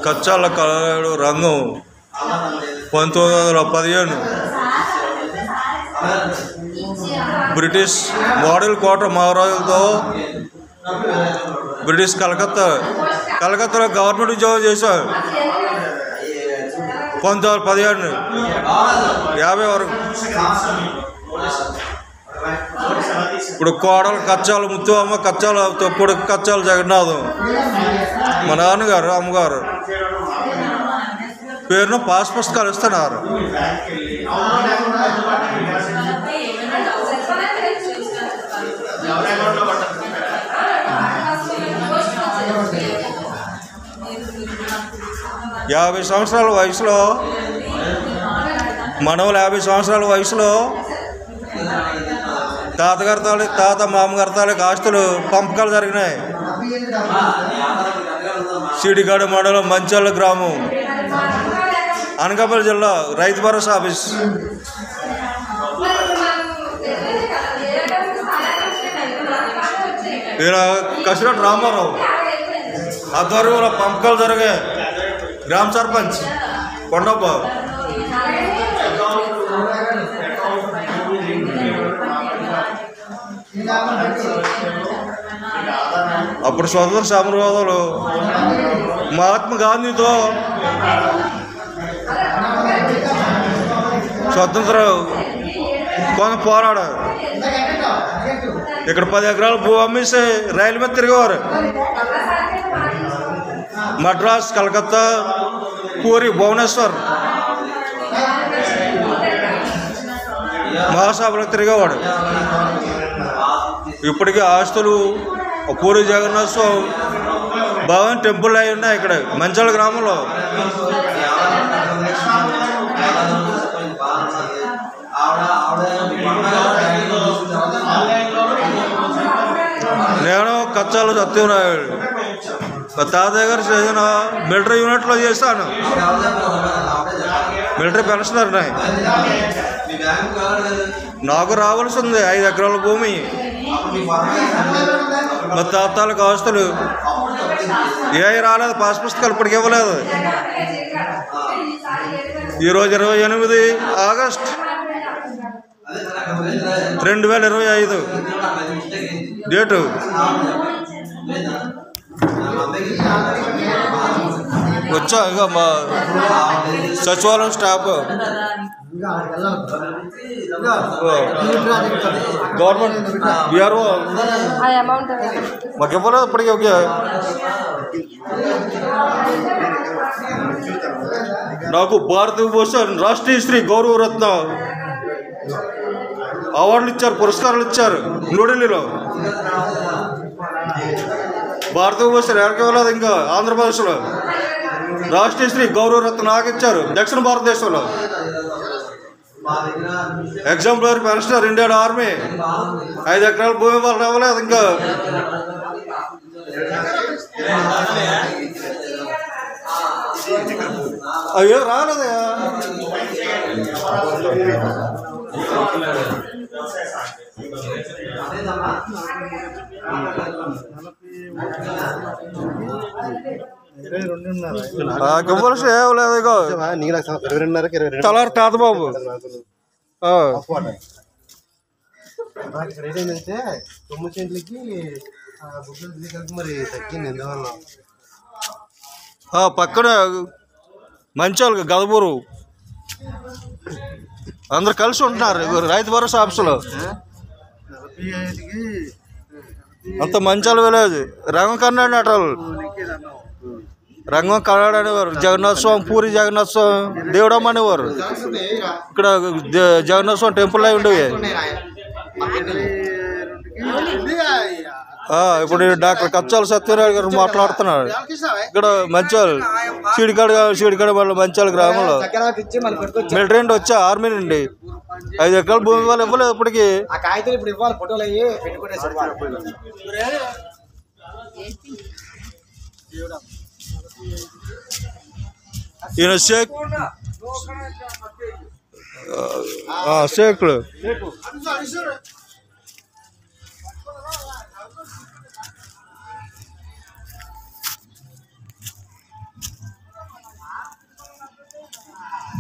కచ్చాల కళలు రంగం 1915 British model కోట మహారాజులతో British కలకత్తాలో గవర్నమెంట్ ఉద్యోగం చేశారు 1917 50 వరకు. ఇప్పుడు కోడలు కచ్చాలు ముత్తు అమ్మ కచ్చాలు తొప్పుడు కచ్చాలు జగన్నాథం మా నాన్నగారు అమ్మగారు పేరును పాస్ పుస్తకాలు ఇస్తున్నారు. యాభై సంవత్సరాల వయసులో మనవలు 50 సంవత్సరాల వయసులో తాత మామగారి తాలూకు ఆస్తులు పంపకాలు జరిగినాయి. సిడిగాడ మండలం మంచాల గ్రామం అనకాపల్లి జిల్లా రైతు భరోసా ఆఫీస్. ఈయన కసిరెడ్డి రామారావు ఆధ్వర్యంలో పంపకాలు జరిగాయి. గ్రామ సర్పంచ్ కొండప్ప. అప్పుడు స్వతంత్ర సమరయోధులు మహాత్మా గాంధీతో స్వతంత్ర కొని పోరాడారు. ఇక్కడ 10 ఎకరాల భూ అమ్మేసి రైలు మీద తిరిగేవారు. మద్రాస్, కలకత్తా, పూరి, భువనేశ్వర్ మహాసభలకు తిరిగేవాడు. ఇప్పటికీ ఆస్తులు పూరి జగన్నాథ స్వామి భవన్ టెంపుల్ అయి ఉన్నాయి ఇక్కడ మంచాల గ్రామంలో. నేను కచ్చాల సత్యనారాయణ మా తాతయ్య గారు చేసిన మిలిటరీ యూనిట్లో చేశాను. మిలిటరీ పెన్షనర్ నాకు రావాల్సి ఉంది 5 ఎకరాల భూమి. మా తాతలకు ఆస్తులు ఏ రాలేదు. పాస్ పుస్తకాలు ఇప్పటికి ఇవ్వలేదు. ఈరోజు 28 ఆగస్ట్ 2025 డేటు. వచ్చా ఇక మా సచివాలయం స్టాఫ్ గవర్నమెంట్ బీఆర్ఓ మాకు ఇవ్వలేదు ఇప్పటికీ. ఓకే, నాకు భారతభూషణ్ రాష్ట్రీయ శ్రీ గౌరవరత్న అవార్డులు ఇచ్చారు, పురస్కారాలు ఇచ్చారు న్యూఢిల్లీలో. భారతభూషణ్ ఎవరికి ఇవ్వలేదు. ఇంకా ఆంధ్రప్రదేశ్లో రాష్ట్రీయ శ్రీ గౌరవరత్న నాకు ఇచ్చారు. దక్షిణ భారతదేశంలో ఎగ్జాంపులర్ పెన్షనర్ ఇండియన్ ఆర్మీ 5 ఎకరాల భూమి వాళ్ళు ఇవ్వలేదు. ఇంకా అయ్యో రాలేదా. తలారి తాతబాబు ఏంటంటే 9 సెంట్లకి మరి తగ్గింది. ఎందువల్ల పక్కన మంచాలు గదబూరు అందరు కలిసి ఉంటున్నారు రైతు భరోసా ఆఫీసులో. అంత మంచాల విలేజ్. రంగం కన్నాడు అటలు రంగం కన్నాడు అనేవారు. జగన్నాథ స్వామి పూరి జగన్నాథ స్వామి దేవుడమ్మ అనేవారు. ఇక్కడ జగన్నాథ స్వామి టెంపుల్ అయి ఉండేవి. ఇప్పుడు డాక్టర్ కచ్చాల సత్యనారాయణ గారు మాట్లాడుతున్నారు. ఇక్కడ మంచాలు చీడికాడ వాళ్ళ మంచాల గ్రామంలో మిలిటరీ నుండి వచ్చా, ఆర్మీ నుండి 5 ఎకరాల భూమి వాళ్ళు ఇవ్వలేదు ఇప్పటికి. ఈయన షేక్లు